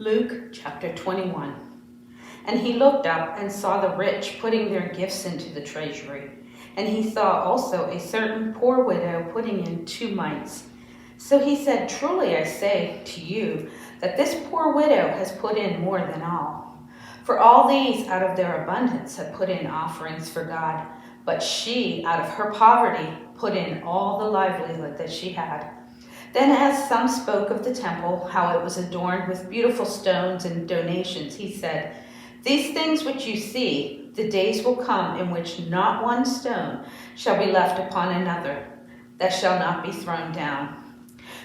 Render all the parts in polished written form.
Luke chapter 21. And he looked up and saw the rich putting their gifts into the treasury. And he saw also a certain poor widow putting in 2 mites. So he said, "Truly I say to you that this poor widow has put in more than all. For all these out of their abundance have put in offerings for God, but she out of her poverty put in all the livelihood that she had." Then as some spoke of the temple, how it was adorned with beautiful stones and donations, he said, "These things which you see, the days will come in which not one stone shall be left upon another, that shall not be thrown down."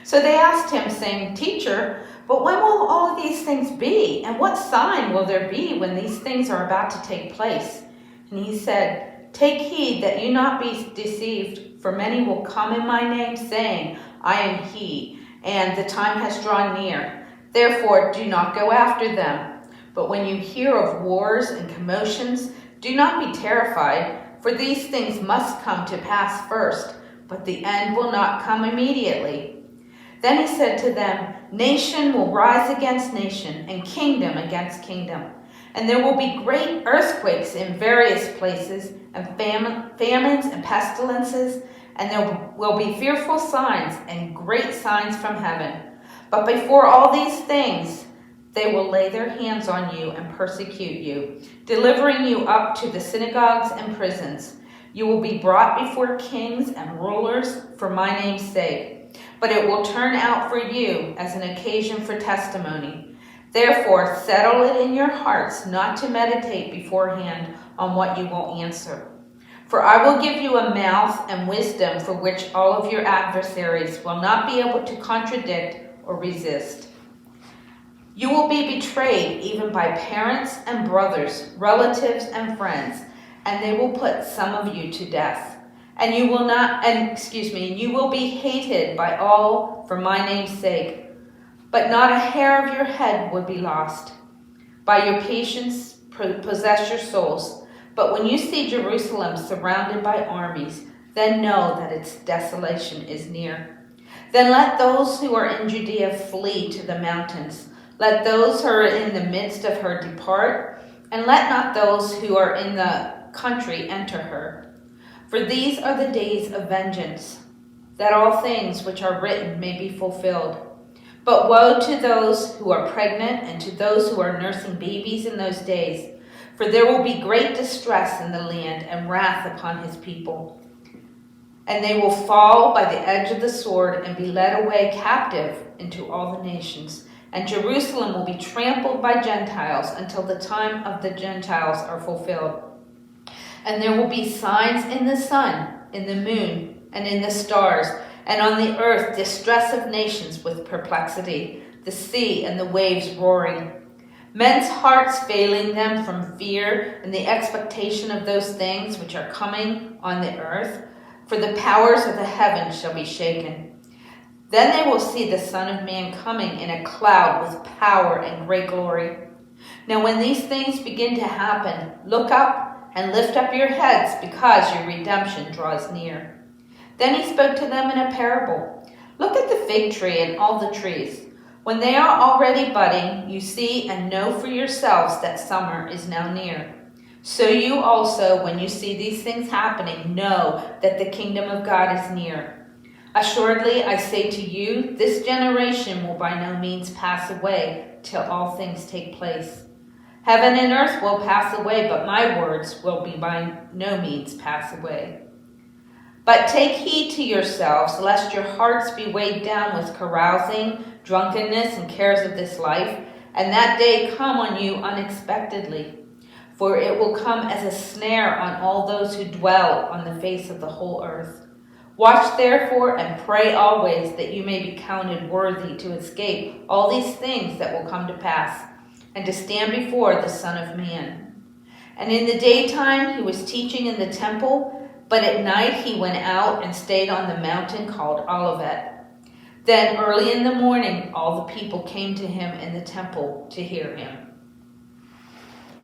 So they asked him, saying, "Teacher, but when will all of these things be? And what sign will there be when these things are about to take place?" And he said, "Take heed that you not be deceived, for many will come in my name, saying, 'I am he,' and the time has drawn near. Therefore do not go after them. But when you hear of wars and commotions, do not be terrified, for these things must come to pass first, but the end will not come immediately." Then he said to them, "Nation will rise against nation, and kingdom against kingdom. And there will be great earthquakes in various places, and famines and pestilences, and there will be fearful signs and great signs from heaven. But before all these things, they will lay their hands on you and persecute you, delivering you up to the synagogues and prisons. You will be brought before kings and rulers for my name's sake, but it will turn out for you as an occasion for testimony. Therefore, settle it in your hearts not to meditate beforehand on what you will answer. For I will give you a mouth and wisdom for which all of your adversaries will not be able to contradict or resist. You will be betrayed even by parents and brothers, relatives and friends, and they will put some of you to death. And you will be hated by all for my name's sake. But not a hair of your head would be lost. By your patience possess your souls. But when you see Jerusalem surrounded by armies, then know that its desolation is near. Then let those who are in Judea flee to the mountains. Let those who are in the midst of her depart, and let not those who are in the country enter her. For these are the days of vengeance, that all things which are written may be fulfilled. But woe to those who are pregnant and to those who are nursing babies in those days, for there will be great distress in the land and wrath upon his people. And they will fall by the edge of the sword and be led away captive into all the nations. And Jerusalem will be trampled by Gentiles until the time of the Gentiles are fulfilled. And there will be signs in the sun, in the moon, and in the stars, and on the earth distress of nations with perplexity, the sea and the waves roaring. Men's hearts failing them from fear and the expectation of those things which are coming on the earth, for the powers of the heavens shall be shaken. Then they will see the Son of Man coming in a cloud with power and great glory. Now when these things begin to happen, look up and lift up your heads, because your redemption draws near. Then he spoke to them in a parable. Look at the fig tree and all the trees. When they are already budding, you see and know for yourselves that summer is now near. So you also, when you see these things happening, know that the kingdom of God is near. Assuredly, I say to you, this generation will by no means pass away till all things take place. Heaven and earth will pass away, but my words will be by no means pass away. But take heed to yourselves, lest your hearts be weighed down with carousing, drunkenness, and cares of this life, and that day come on you unexpectedly. For it will come as a snare on all those who dwell on the face of the whole earth. Watch therefore and pray always, that you may be counted worthy to escape all these things that will come to pass, and to stand before the Son of Man. And in the daytime he was teaching in the temple, but at night he went out and stayed on the mountain called Olivet. Then early in the morning all the people came to him in the temple to hear him.